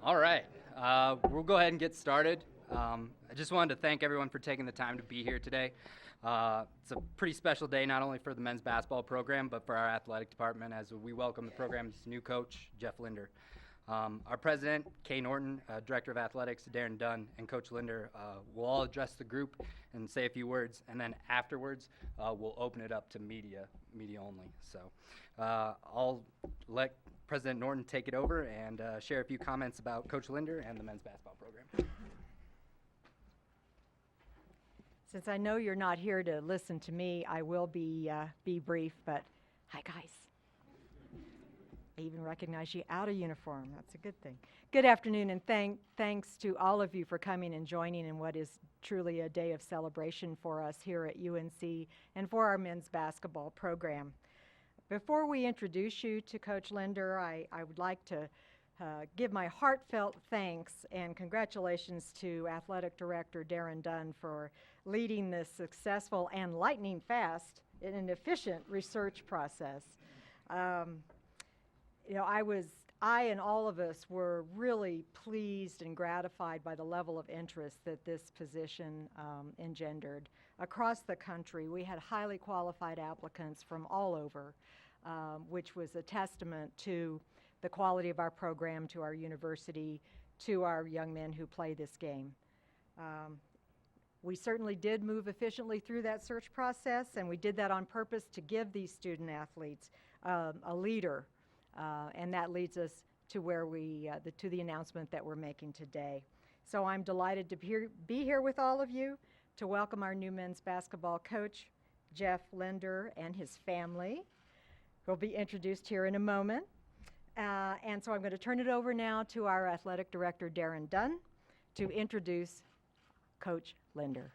All right, we'll go ahead and get started. I just wanted to thank everyone for taking the time to be here today. It's a pretty special day, not only for the men's basketball program, but for our athletic department as we welcome the program's new coach, Jeff Linder. Our president, Kay Norton, director of athletics, Darren Dunn, and Coach Linder will all address the group and say a few words, and then afterwards we'll open it up to media only. So I'll let President Norton take it over and share a few comments about Coach Linder and the men's basketball program. Since I know you're not here to listen to me, I will be brief, but hi guys. I even recognize you out of uniform. That's a good thing. Good afternoon, and thanks to all of you for coming and joining in what is truly a day of celebration for us here at UNC and for our men's basketball program. Before we introduce you to Coach Linder, I would like to give my heartfelt thanks and congratulations to Athletic Director Darren Dunn for leading this successful and lightning fast and efficient research process. I and all of us were really pleased and gratified by the level of interest that this position engendered. Across the country, we had highly qualified applicants from all over, which was a testament to the quality of our program, to our university, to our young men who play this game. We certainly did move efficiently through that search process, and we did that on purpose to give these student athletes a leader, and that leads us to where to the announcement that we're making today. So I'm delighted to be here with all of you to welcome our new men's basketball coach, Jeff Linder, and his family, who will be introduced here in a moment. And so I'm going to turn it over now to our athletic director, Darren Dunn, to introduce Coach Linder.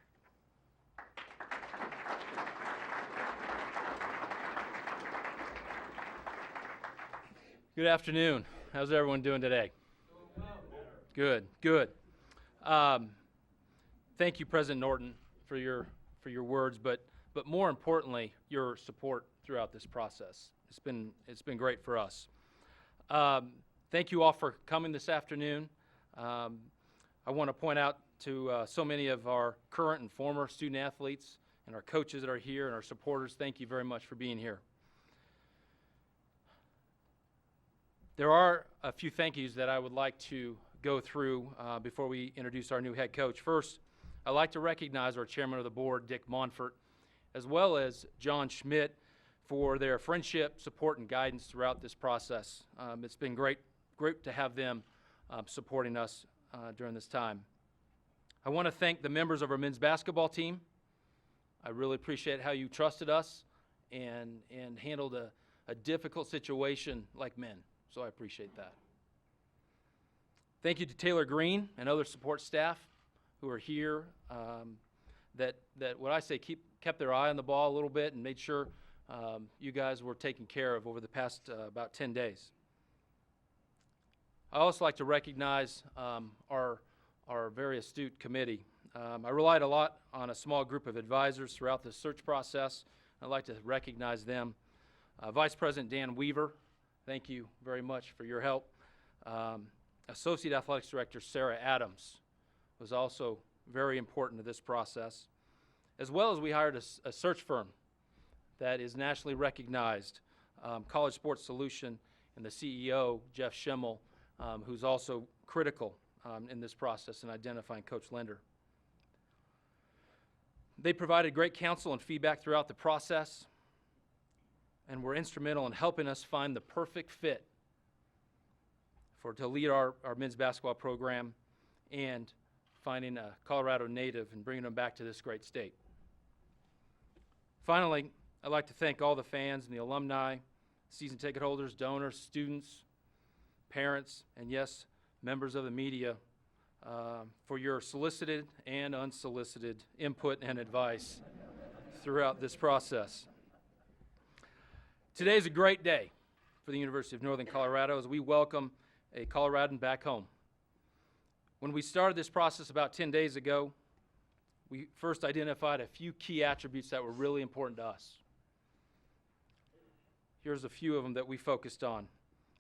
Good afternoon. How's everyone doing today? Good. Thank you, President Norton, for your words, but more importantly, your support throughout this process. It's been great for us. Thank you all for coming this afternoon. I want to point out to so many of our current and former student athletes and our coaches that are here and our supporters, thank you very much for being here. There are a few thank yous that I would like to go through before we introduce our new head coach. First, I'd like to recognize our chairman of the board, Dick Monfort, as well as John Schmidt, for their friendship, support, and guidance throughout this process. It's been great to have them supporting us during this time. I want to thank the members of our men's basketball team. I really appreciate how you trusted us and handled a difficult situation like men, so I appreciate that. Thank you to Taylor Green and other support staff who are here that what I say kept their eye on the ball a little bit and made sure you guys were taken care of over the past about 10 days. I also like to recognize our very astute committee. I relied a lot on a small group of advisors throughout the search process. I'd like to recognize them. Vice President Dan Weaver, thank you very much for your help. Associate Athletics Director Sarah Adams was also very important to this process, as well as we hired a search firm that is nationally recognized, College Sports Solution, and the CEO, Jeff Schimmel, who's also critical in this process in identifying Coach Linder. They provided great counsel and feedback throughout the process and were instrumental in helping us find the perfect fit to lead our men's basketball program and finding a Colorado native and bringing them back to this great state. Finally, I'd like to thank all the fans and the alumni, season ticket holders, donors, students, parents, and yes, members of the media for your solicited and unsolicited input and advice throughout this process. Today is a great day for the University of Northern Colorado as we welcome a Coloradan back home. When we started this process about 10 days ago, we first identified a few key attributes that were really important to us. Here's a few of them that we focused on.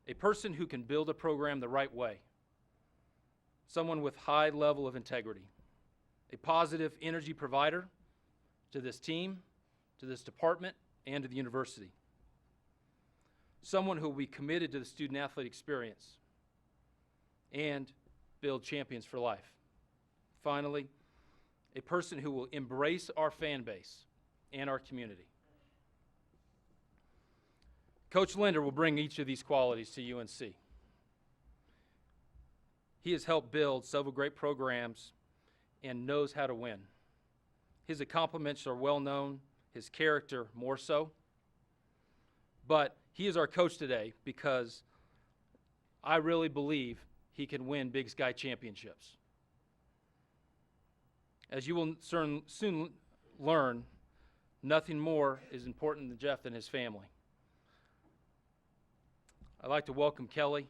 A person who can build a program the right way. someone with high level of integrity, a positive energy provider to this team, to this department, and to the university. Someone who will be committed to the student-athlete experience and build champions for life. Finally, a person who will embrace our fan base and our community. Coach Linder will bring each of these qualities to UNC. He has helped build several great programs and knows how to win. His accomplishments are well known, his character more so. But he is our coach today because I really believe he can win Big Sky championships. As you will soon learn, nothing more is important to Jeff than his family. I'd like to welcome Kelly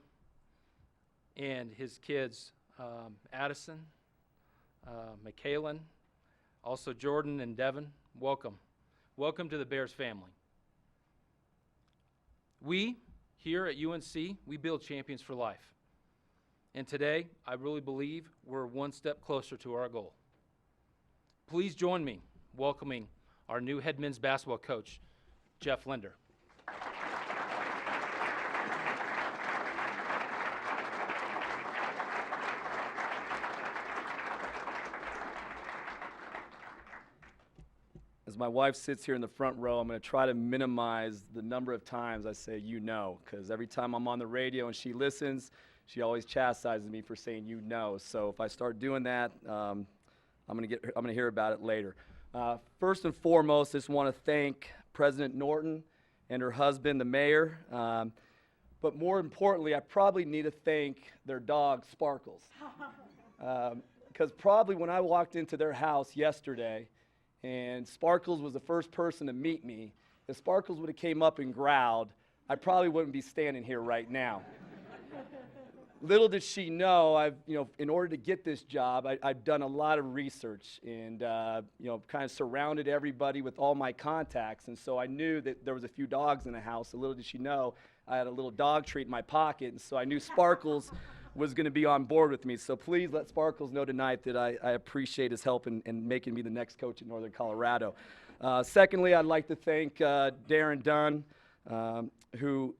and his kids, Addison, McKaylin, also Jordan and Devin. Welcome. Welcome to the Bears family. We, here at UNC, we build champions for life. And today, I really believe we're one step closer to our goal. Please join me welcoming our new head men's basketball coach, Jeff Linder. As my wife sits here in the front row, I'm going to try to minimize the number of times I say "you know," because every time I'm on the radio and she listens, she always chastises me for saying "you know." So if I start doing that, I'm going to hear about it later. First and foremost, I just want to thank President Norton and her husband, the mayor. But more importantly, I probably need to thank their dog, Sparkles. Because probably when I walked into their house yesterday, and Sparkles was the first person to meet me, if Sparkles would have came up and growled, I probably wouldn't be standing here right now. Little did she know, in order to get this job, I've done a lot of research and, kind of surrounded everybody with all my contacts. And so I knew that there was a few dogs in the house. So little did she know, I had a little dog treat in my pocket. And so I knew Sparkles was going to be on board with me. So please let Sparkles know tonight that I appreciate his help in making me the next coach at Northern Colorado. Secondly, I'd like to thank Darren Dunn, who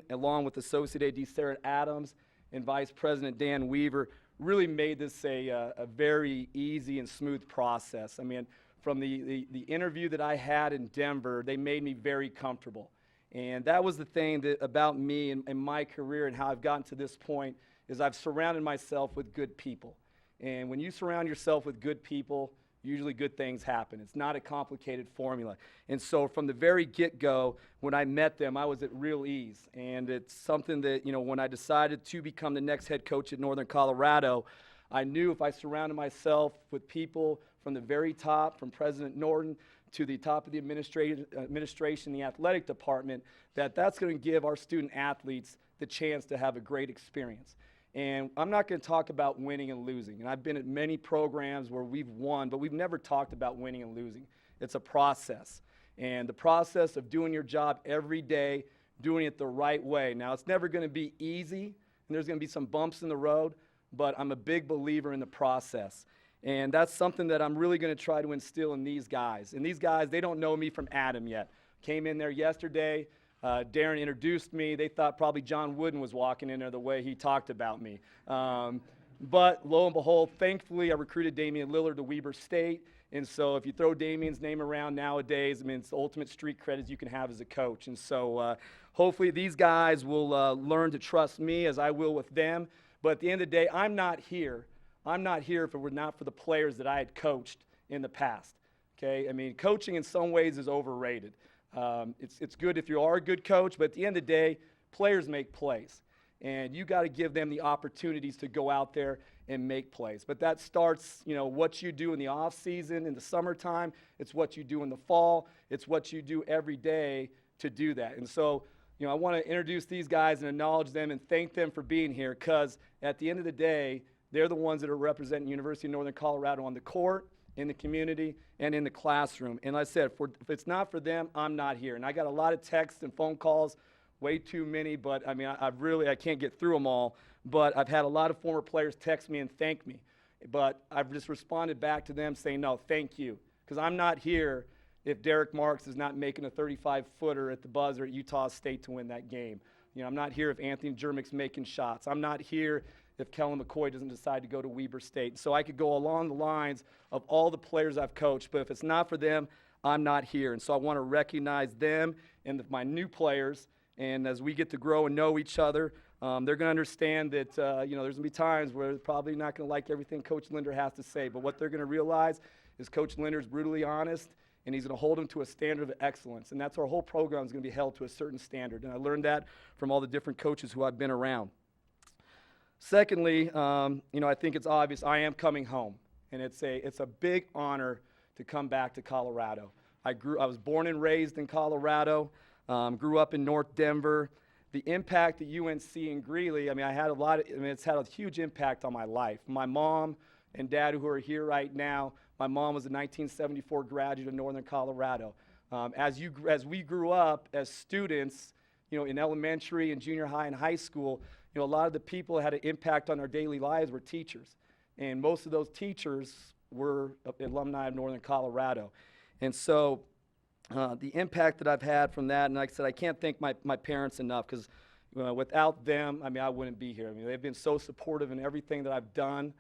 along with Associate AD Sarah Adams, and Vice President Dan Weaver really made this a very easy and smooth process. I mean, from the interview that I had in Denver, they made me very comfortable. And that was the thing about me and my career and how I've gotten to this point is I've surrounded myself with good people. And when you surround yourself with good people, usually good things happen. It's not a complicated formula. And so from the very get-go, when I met them, I was at real ease. And it's something that, when I decided to become the next head coach at Northern Colorado, I knew if I surrounded myself with people from the very top, from President Norton to the top of the administration, the athletic department, that's going to give our student athletes the chance to have a great experience. And I'm not going to talk about winning and losing. And I've been at many programs where we've won, but we've never talked about winning and losing. It's a process. And the process of doing your job every day, doing it the right way. Now, it's never going to be easy, and there's going to be some bumps in the road, but I'm a big believer in the process. And that's something that I'm really going to try to instill in these guys. And these guys, they don't know me from Adam yet. Came in there yesterday. Darren introduced me. They thought probably John Wooden was walking in there the way he talked about me. But lo and behold, thankfully, I recruited Damian Lillard to Weber State. And so if you throw Damian's name around nowadays, it's the ultimate street credits you can have as a coach. And so hopefully these guys will learn to trust me as I will with them. But at the end of the day, I'm not here if it were not for the players that I had coached in the past. Okay? Coaching in some ways is overrated. It's good if you are a good coach, but at the end of the day, players make plays. And you got to give them the opportunities to go out there and make plays. But that starts, what you do in the off season, in the summertime. It's what you do in the fall. It's what you do every day to do that. And so, I want to introduce these guys and acknowledge them and thank them for being here because at the end of the day, they're the ones that are representing University of Northern Colorado on the court, in the community, and in the classroom. And like I said, if it's not for them, I'm not here. And I got a lot of texts and phone calls, way too many, but I can't get through them all. but I've had a lot of former players text me and thank me. But I've just responded back to them saying, no, thank you, because I'm not here if Derek Marks is not making a 35-footer at the buzzer at Utah State to win that game. You know, I'm not here if Anthony Jermick's making shots. I'm not here if Kellen McCoy doesn't decide to go to Weber State. So I could go along the lines of all the players I've coached, but if it's not for them, I'm not here. And so I want to recognize them and my new players. And as we get to grow and know each other, they're going to understand that, you know, there's going to be times where they're probably not going to like everything Coach Linder has to say. But what they're going to realize is Coach Linder is brutally honest, and he's going to hold them to a standard of excellence. And that's our whole program is going to be held to a certain standard. And I learned that from all the different coaches who I've been around. Secondly, you know, I think it's obvious I am coming home. And it's a big honor to come back to Colorado. I was born and raised in Colorado, grew up in North Denver. The impact at UNC in Greeley, I mean, it's had a huge impact on my life. My mom and dad who are here right now, my mom was a 1974 graduate of Northern Colorado. As we grew up as students, you know, in elementary and junior high and high school, you know, a lot of the people that had an impact on our daily lives were teachers. And most of those teachers were alumni of Northern Colorado. And so the impact that I've had from that, and like I said, I can't thank my parents enough, because without them, I mean, I wouldn't be here. I mean, they've been so supportive in everything that I've done.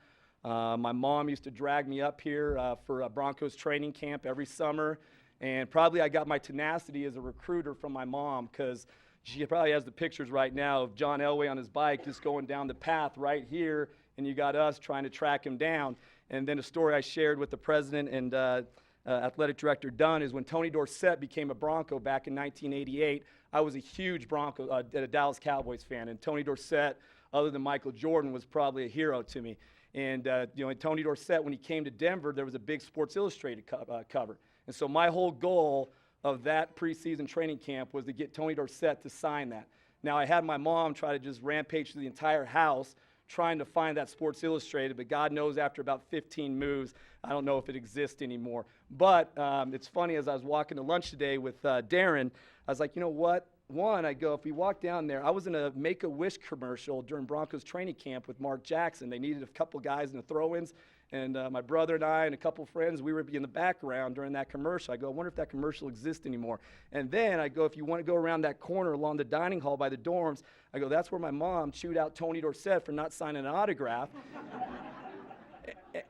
My mom used to drag me up here for a Broncos training camp every summer, and probably I got my tenacity as a recruiter from my mom, because she probably has the pictures right now of John Elway on his bike just going down the path right here, and you got us trying to track him down. And then a story I shared with the president and athletic director Dunn is when Tony Dorsett became a Bronco back in 1988, I was a huge a Dallas Cowboys fan, and Tony Dorsett, other than Michael Jordan, was probably a hero to me. And you know, Tony Dorsett, when he came to Denver, there was a big Sports Illustrated cover. And so my whole goal of that preseason training camp was to get Tony Dorsett to sign that. Now, I had my mom try to just rampage through the entire house trying to find that Sports Illustrated, but God knows after about 15 moves, I don't know if it exists anymore. But it's funny, as I was walking to lunch today with Darren, I was like, you know what? One, I go, if we walk down there, I was in a Make-A-Wish commercial during Broncos training camp with Mark Jackson. They needed a couple guys in the throw-ins, and my brother and I and a couple friends, we would be in the background during that commercial. I go, I wonder if that commercial exists anymore. And then I go, if you want to go around that corner along the dining hall by the dorms, I go, that's where my mom chewed out Tony Dorsett for not signing an autograph.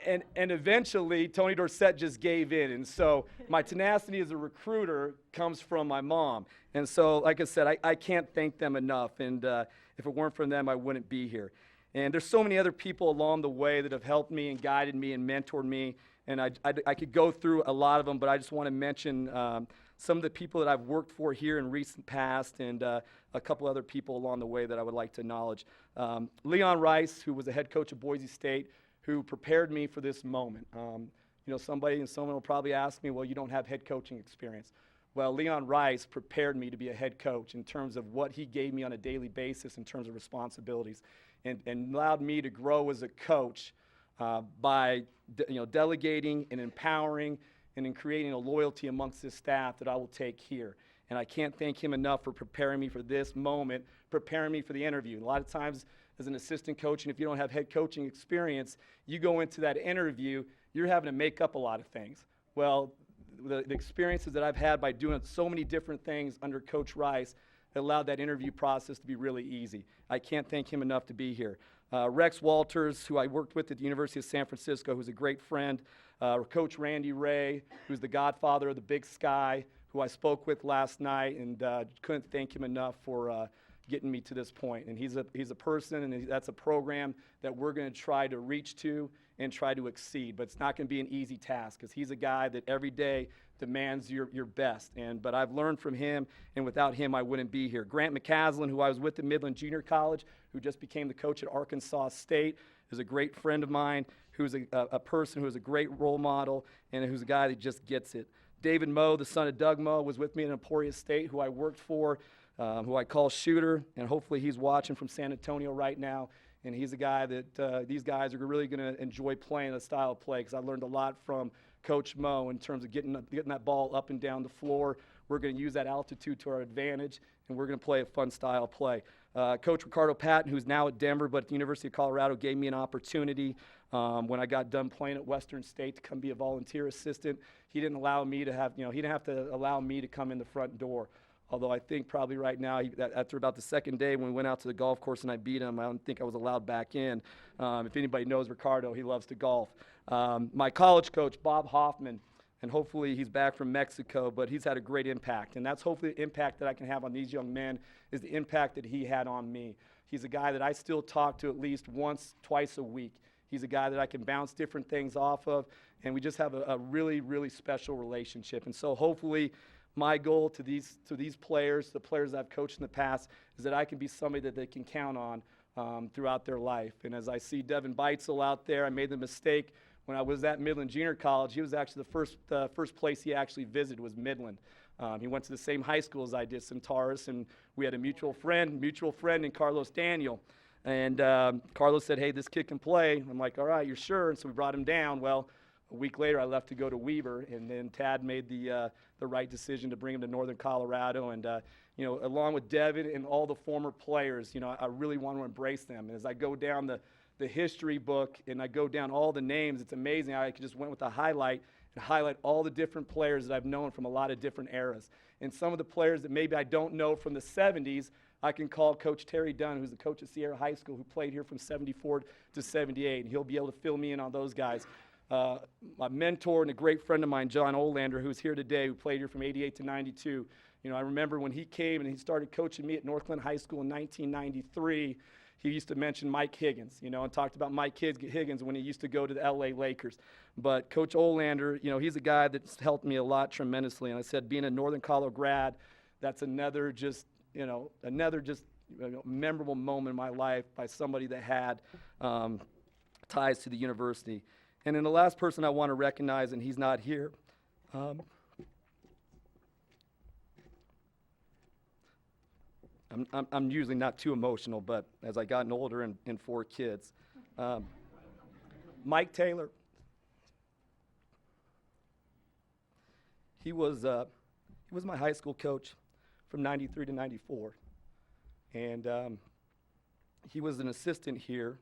And eventually, Tony Dorsett just gave in. And so my tenacity as a recruiter comes from my mom. And so, like I said, I can't thank them enough. And if it weren't for them, I wouldn't be here. And there's so many other people along the way that have helped me and guided me and mentored me. And I could go through a lot of them, but I just want to mention some of the people that I've worked for here in recent past, and a couple other people along the way that I would like to acknowledge. Leon Rice, who was the head coach of Boise State, who prepared me for this moment. You know, someone will probably ask me, well, you don't have head coaching experience. Well, Leon Rice prepared me to be a head coach in terms of what he gave me on a daily basis in terms of responsibilities, and allowed me to grow as a coach by delegating and empowering and in creating a loyalty amongst his staff that I will take here. And I can't thank him enough for preparing me for this moment, preparing me for the interview. A lot of times as an assistant coach, and if you don't have head coaching experience, you go into that interview, you're having to make up a lot of things. Well, the experiences that I've had by doing so many different things under Coach Rice allowed that interview process to be really easy. I can't thank him enough to be here. Rex Walters, who I worked with at the University of San Francisco, who's a great friend. Coach Randy Ray, who's the godfather of the Big Sky, who I spoke with last night, and couldn't thank him enough for getting me to this point. And he's a person, and that's a program that we're going to try to reach to and try to exceed. But it's not going to be an easy task, because he's a guy that every day demands your best. But I've learned from him, and without him, I wouldn't be here. Grant McCaslin, who I was with at Midland Junior College, who just became the coach at Arkansas State, is a great friend of mine, who's a person who is a great role model, and who's a guy that just gets it. David Moe, the son of Doug Moe, was with me at Emporia State, who I worked for, who I call Shooter, and hopefully he's watching from San Antonio right now. And he's a guy that these guys are really going to enjoy playing a style of play, because I learned a lot from Coach Moe in terms of getting that ball up and down the floor. We're going to use that altitude to our advantage, and we're going to play a fun style of play. Coach Ricardo Patton, who's now at Denver, but at the University of Colorado, gave me an opportunity when I got done playing at Western State to come be a volunteer assistant. He didn't allow me to have, he didn't have to allow me to come in the front door. Although I think probably right now, after about the second day when we went out to the golf course and I beat him, I don't think I was allowed back in. If anybody knows Ricardo, he loves to golf. My college coach, Bob Hoffman, and hopefully he's back from Mexico, but he's had a great impact. And that's hopefully the impact that I can have on these young men is the impact that he had on me. He's a guy that I still talk to at least once, twice a week. He's a guy that I can bounce different things off of, and we just have a really, really special relationship. And so hopefully my goal to these players, the players I've coached in the past, is that I can be somebody that they can count on throughout their life. And as I see Devin Beitzel out there, I made the mistake when I was at Midland Junior College. He was actually the first place he actually visited was Midland. He went to the same high school as I did, Centaurus, and we had a mutual friend in Carlos Daniel. And Carlos said, hey, this kid can play. I'm like, all right, you're sure? And so we brought him down. Well, a week later, I left to go to Weaver, and then Tad made the right decision to bring him to Northern Colorado. And along with Devin and all the former players, I really want to embrace them. And as I go down the history book and I go down all the names, it's amazing how I just went with a highlight and highlight all the different players that I've known from a lot of different eras. And some of the players that maybe I don't know from the 70s, I can call Coach Terry Dunn, who's the coach at Sierra High School, who played here from 74 to 78, and he'll be able to fill me in on those guys. My mentor and a great friend of mine, John Olander, who's here today, who played here from 88 to 92. I remember when he came and he started coaching me at Northland High School in 1993, he used to mention Mike Higgins, and talked about Mike Higgins when he used to go to the LA Lakers. But Coach Olander, he's a guy that's helped me a lot tremendously. And I said, being a Northern Colorado grad, that's another memorable moment in my life by somebody that had ties to the university. And then the last person I want to recognize, and he's not here, I'm usually not too emotional, but as I gotten older and 4 kids, Mike Taylor, he was my high school coach from 93 to 94, and he was an assistant here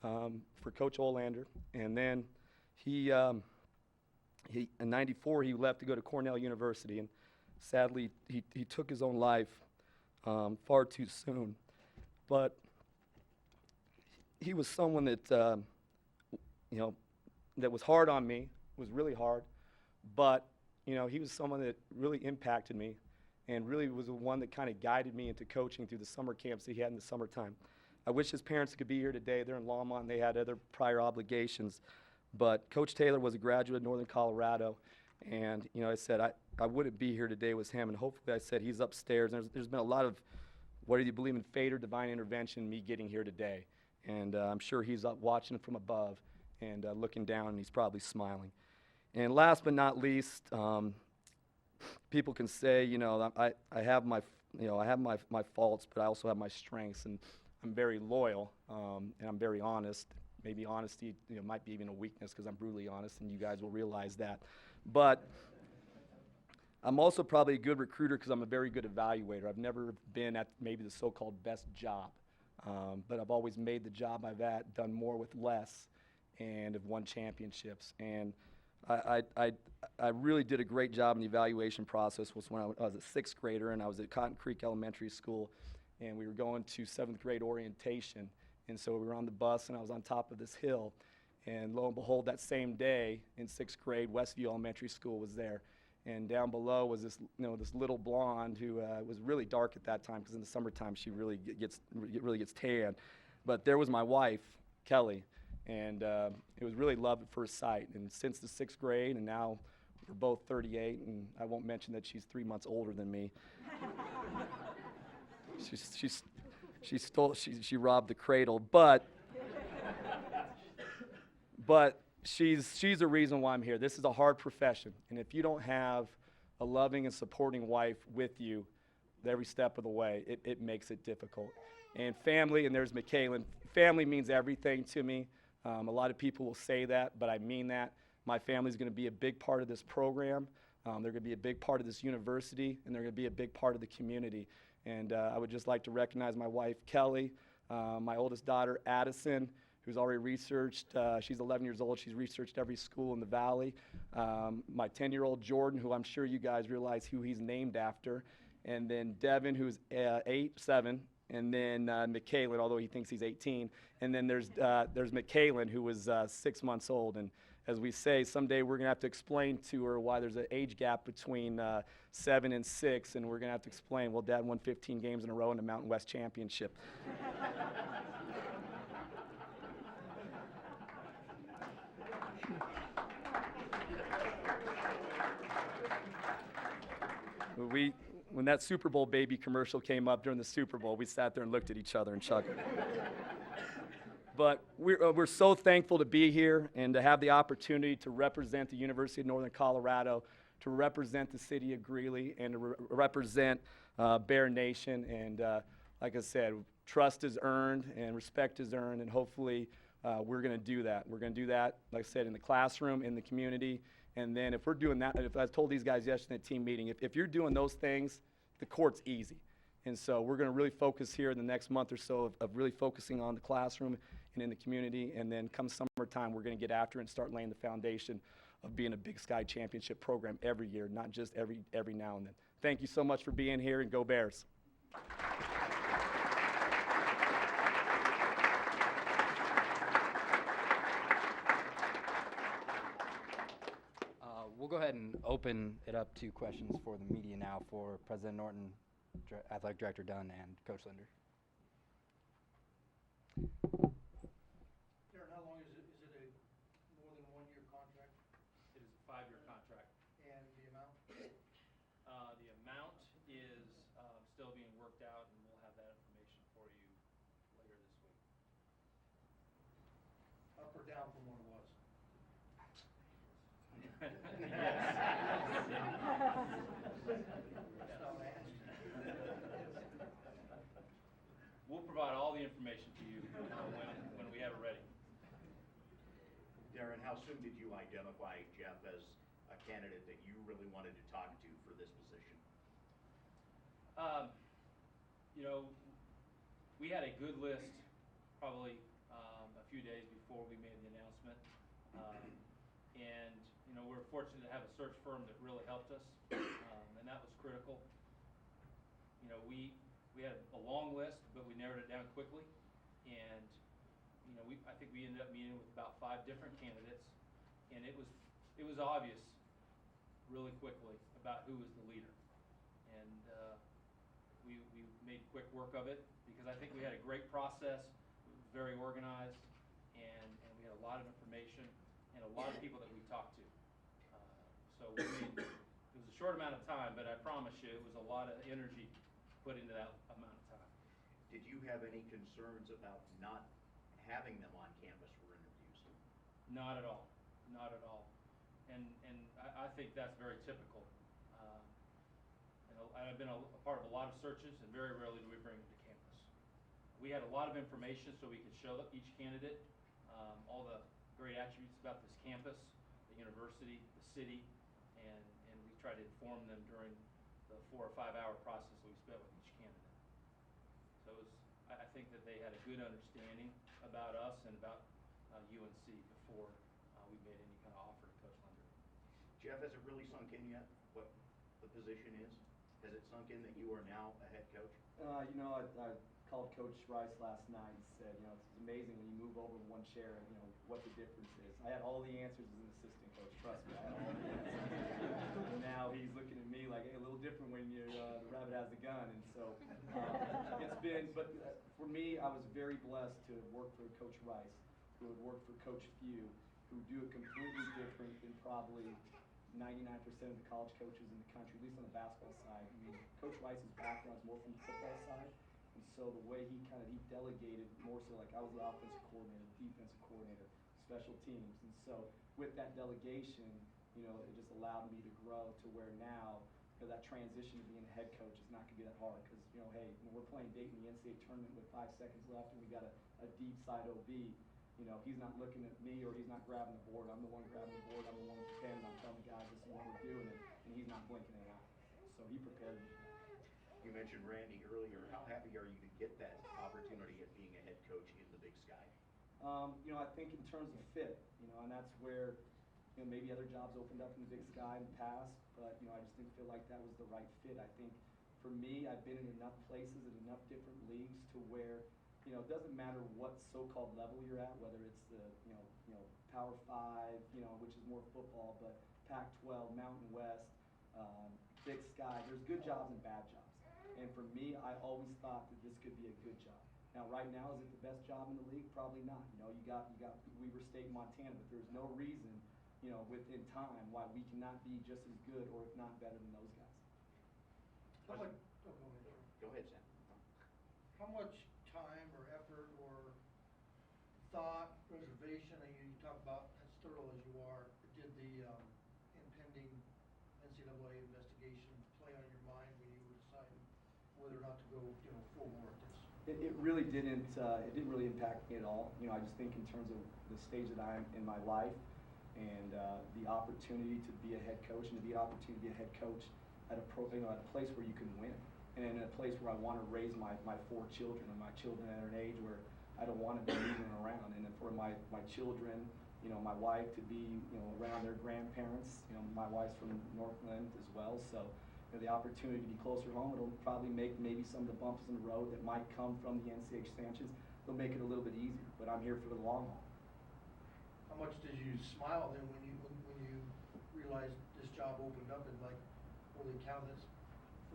for Coach Olander, and then he in 94 he left to go to Cornell University, and sadly he took his own life far too soon. But he was someone that that was hard on me, was really hard, but he was someone that really impacted me and really was the one that kind of guided me into coaching through the summer camps that he had in the summertime. I wish his parents could be here today. They're in Longmont and they had other prior obligations. But Coach Taylor was a graduate of Northern Colorado. And, I said I wouldn't be here today with him. And hopefully I said he's upstairs. And there's been a lot of, whether you believe in fate or divine intervention, me getting here today. And I'm sure he's up watching from above and looking down, and he's probably smiling. And last but not least, people can say, I have my faults, but I also have my strengths, and I'm very loyal, and I'm very honest. Maybe honesty, might be even a weakness because I'm brutally honest, and you guys will realize that. But I'm also probably a good recruiter because I'm a very good evaluator. I've never been at maybe the so-called best job, but I've always made the job I've at, done more with less, and have won championships. And I really did a great job in the evaluation process. Was when I was a 6th grader, and I was at Cotton Creek Elementary School, and we were going to 7th grade orientation. And so we were on the bus, and I was on top of this hill. And lo and behold, that same day in 6th grade, Westview Elementary School was there. And down below was this, this little blonde who was really dark at that time because in the summertime she really gets tan. But there was my wife, Kelly, and it was really love at first sight. And since the 6th grade, and now we're both 38, and I won't mention that she's 3 months older than me. She robbed the cradle, but she's the reason why I'm here. This is a hard profession, and if you don't have a loving and supporting wife with you every step of the way, it makes it difficult. And family, and there's McKaylin, family means everything to me. A lot of people will say that, but I mean that. My family's going to be a big part of this program. They're going to be a big part of this university, and they're going to be a big part of the community. And I would just like to recognize my wife, Kelly, my oldest daughter, Addison, who's already researched. She's 11 years old. She's researched every school in the Valley. My 10-year-old Jordan, who I'm sure you guys realize who he's named after. And then Devin, who's 7. And then McKaylin, although he thinks he's 18. And then there's McKaylin, who was 6 months old. And as we say, someday we're going to have to explain to her why there's an age gap between 7 and 6. And we're going to have to explain, well, Dad won 15 games in a row in the Mountain West Championship. When that Super Bowl baby commercial came up during the Super Bowl, we sat there and looked at each other and chuckled. But we're so thankful to be here and to have the opportunity to represent the University of Northern Colorado, to represent the city of Greeley, and to represent Bear Nation. And like I said, trust is earned and respect is earned, and hopefully we're going to do that. We're going to do that, like I said, in the classroom, in the community. And then if we're doing that, if I told these guys yesterday at the team meeting, if you're doing those things, the court's easy. And so we're going to really focus here in the next month or so of really focusing on the classroom and in the community. And then come summertime, we're going to get after it and start laying the foundation of being a Big Sky Championship program every year, not just every now and then. Thank you so much for being here, and go Bears. We'll go ahead and open it up to questions for the media now for President Norton, Athletic Director Dunn, and Coach Linder. Darren, how long is it? Is it a more than 1-year contract? It is a 5-year contract. And the amount? The amount is still being worked out, and we'll have that information for you later this week. Up or down from what it was? We'll provide all the information to you when we have it ready. Darren, how soon did you identify Jeff as a candidate that you really wanted to talk to for this position? You know, we had a good list probably a few days before we made the announcement. And, you know, we're fortunate to have a search firm that really helped us, and that was critical. You know, we had a long list, but we narrowed it down quickly. And, you know, I think we ended up meeting with about 5 different candidates, and it was obvious really quickly about who was the leader. And we made quick work of it because I think we had a great process. It was very organized, and we had a lot of information and a lot of people that we talked to. So it was a short amount of time, but I promise you it was a lot of energy put into that amount of time. Did you have any concerns about not having them on campus for interviews? Not at all, not at all. And I think that's very typical. I've been a part of a lot of searches, and very rarely do we bring them to campus. We had a lot of information so we could show each candidate all the great attributes about this campus, the university, the city, and we tried to inform them during the 4 or 5 hour process that we spent with each candidate. So I think that they had a good understanding about us and about UNC before we made any kind of offer to Coach Linder. Jeff, has it really sunk in yet what the position is? Has it sunk in that you are now a head coach? You know, I called Coach Rice last night and said, you know, it's amazing when you move over one chair, you know, what the difference is. I had all the answers as an assistant coach, trust me, I had all the answers. And now he's looking at me like, hey, a little different when the rabbit has the gun. And so it's been, but for me, I was very blessed to work for Coach Rice, who had worked for Coach Few, who do it completely different than probably 99% of the college coaches in the country, at least on the basketball side. I mean, Coach Rice's background is more from the football side, and so the way he delegated more so, like I was the offensive coordinator, defensive coordinator, special teams, and so with that delegation, you know, it just allowed me to grow to where now, you know, that transition to being a head coach is not going to be that hard because, you know, hey, when we're playing Dayton in the NCAA tournament with 5 seconds left and we got a deep side OB, you know, he's not looking at me or he's not grabbing the board. I'm the one grabbing the board. I'm the one with the pen, and I'm telling the guys this is what we're doing, and he's not blinking an eye. So he prepared me. You mentioned Randy earlier. How happy are you to get that opportunity at being a head coach in the Big Sky? I think in terms of fit, and that's where, maybe other jobs opened up in the Big Sky in the past, but, I just didn't feel like that was the right fit. I think for me, I've been in enough places in enough different leagues to where, it doesn't matter what so-called level you're at, whether it's the, Power 5, which is more football, but Pac-12, Mountain West, Big Sky, there's good jobs and bad jobs. And for me, I always thought that this could be a good job. Now, right now, is it the best job in the league? Probably not. You got Weber State, Montana, but there's no reason, within time why we cannot be just as good or if not better than those guys. How much, oh, go ahead. Go ahead, Sam. How much time or effort or thought, reservation, and you talk about as thorough as you are, did the impending NCAA investigation play on your mind when you were deciding whether or not to go, full bore at this? It really didn't. It didn't really impact me at all. I just think in terms of the stage that I am in my life, and the opportunity to be a head coach, and to be an opportunity to be a head coach at a at a place where you can win, and in a place where I want to raise my 4 children, and my children at an age where I don't want to be moving around, and then for my children, my wife to be around their grandparents. My wife's from Northland as well, so. The opportunity to be closer home, it'll probably make maybe some of the bumps in the road that might come from the NCAA expansions, it'll make it a little bit easier, but I'm here for the long haul. How much did you smile then when you realized this job opened up and like, holy cow, that's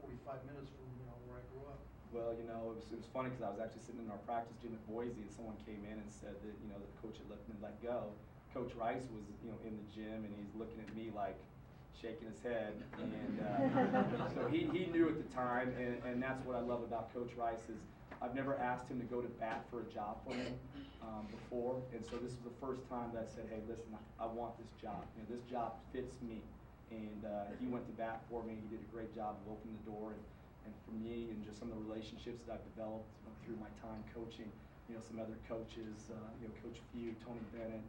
45 minutes from where I grew up? Well, it was funny because I was actually sitting in our practice gym at Boise, and someone came in and said that the coach had been let go. Coach Rice was in the gym, and he's looking at me like shaking his head, and so he knew at the time, and that's what I love about Coach Rice is I've never asked him to go to bat for a job for me before, and so this was the first time that I said, hey, listen, I want this job. This job fits me, and he went to bat for me. He did a great job of opening the door, and for me, and just some of the relationships that I've developed through my time coaching, some other coaches, Coach Few, Tony Bennett,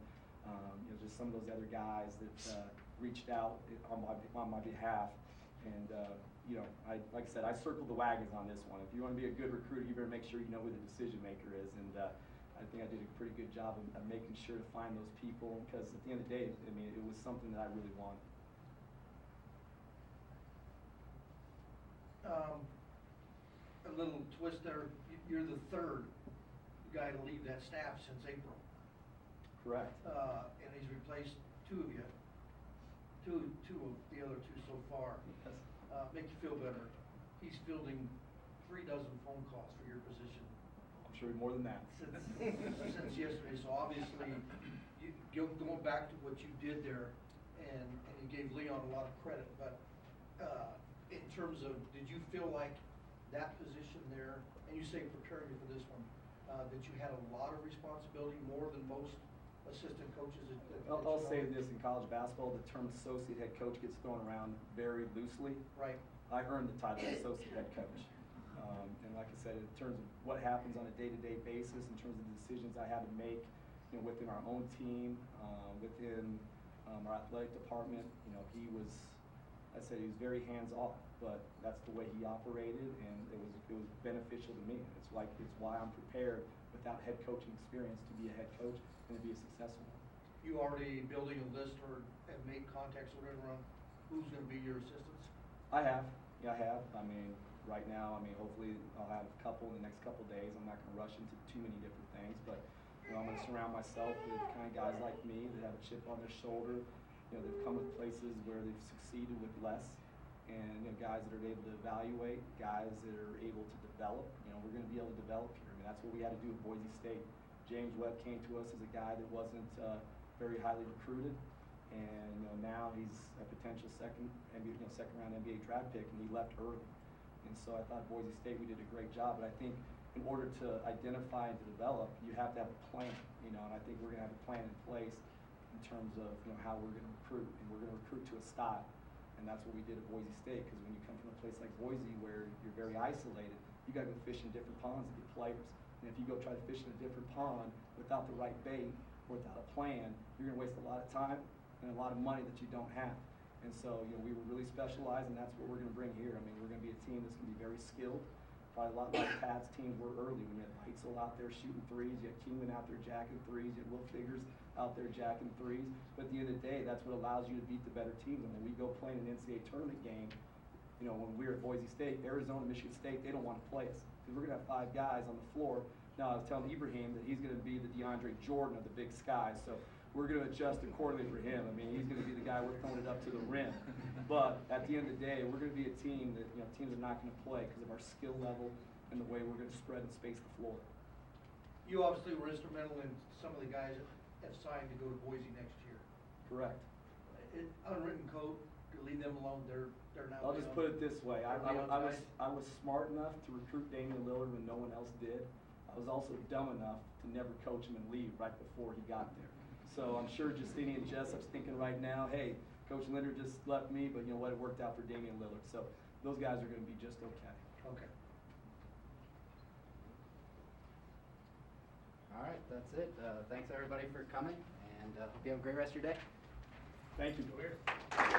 just some of those other guys that reached out on my behalf, and like I said, I circled the wagons on this one. If you want to be a good recruiter, you better make sure you know who the decision maker is, and I think I did a pretty good job of making sure to find those people, because at the end of the day, it was something that I really wanted. A little twist there, you're the 3rd guy to leave that staff since April. Correct. And he's replaced 2 of you. Two of the other 2 so far. Yes. Make you feel better. He's fielding 3 dozen phone calls for your position. I'm sure more than that. Since yesterday, so obviously, going back to what you did there, and you gave Leon a lot of credit, but in terms of, did you feel like that position there, and you say preparing you for this one, that you had a lot of responsibility, more than most assistant coaches? I'll say this, in college basketball, the term associate head coach gets thrown around very loosely. Right. I earned the title of associate head coach. And like I said, in terms of what happens on a day-to-day basis, in terms of the decisions I had to make, within our own team, within our athletic department, he was very hands-off, but that's the way he operated, and it was beneficial to me. It's why I'm prepared without head coaching experience to be a head coach and to be a successful one. You already building a list or have made contacts or whatever on who's going to be your assistants? I have. Yeah, I have. Right now, hopefully I'll have a couple in the next couple of days. I'm not going to rush into too many different things, but I'm going to surround myself with kind of guys like me that have a chip on their shoulder. They've come with places where they've succeeded with less, and guys that are able to evaluate, guys that are able to develop. We're going to be able to develop here. That's what we had to do at Boise State. James Webb came to us as a guy that wasn't very highly recruited, and now he's a potential second round NBA draft pick, and he left early. And so I thought Boise State, we did a great job, but I think in order to identify and to develop, you have to have a plan, and I think we're going to have a plan in place in terms of how we're going to recruit, and we're going to recruit to a style, and that's what we did at Boise State, because when you come from a place like Boise where you're very isolated, you got to go fish in different ponds to get players, and if you go try to fish in a different pond without the right bait or without a plan, you're going to waste a lot of time and a lot of money that you don't have. And so, we were really specialized, and that's what we're going to bring here. I mean, we're going to be a team that's going to be very skilled, probably a lot like Pat's teams were early. When you had Heitzel out there shooting threes, you had Kingman out there jacking threes, you had Will Figures out there jacking threes. But at the end of the day, that's what allows you to beat the better teams. And when we go play in an NCAA tournament game, when we were at Boise State, Arizona, Michigan State, they don't want to play us because we're going to have 5 guys on the floor. Now, I was telling Ibrahim that he's going to be the DeAndre Jordan of the Big Sky. So we're going to adjust accordingly for him. I mean, he's going to be the guy we're throwing it up to the rim. But at the end of the day, we're going to be a team that teams are not going to play because of our skill level and the way we're going to spread and space the floor. You obviously were instrumental in some of the guys that have signed to go to Boise next year. Correct. Unwritten code, to leave them alone, they're not. I'll just put it this way. I Leon's was smart enough to recruit Damian Lillard when no one else did. I was also dumb enough to never coach him and leave right before he got there. So I'm sure Justinian Jessup's thinking right now, hey, Coach Linder just left me, but you know what, it worked out for Damian Lillard. So those guys are going to be just okay. Okay. All right, that's it. Thanks everybody for coming, and hope you have a great rest of your day. Thank you.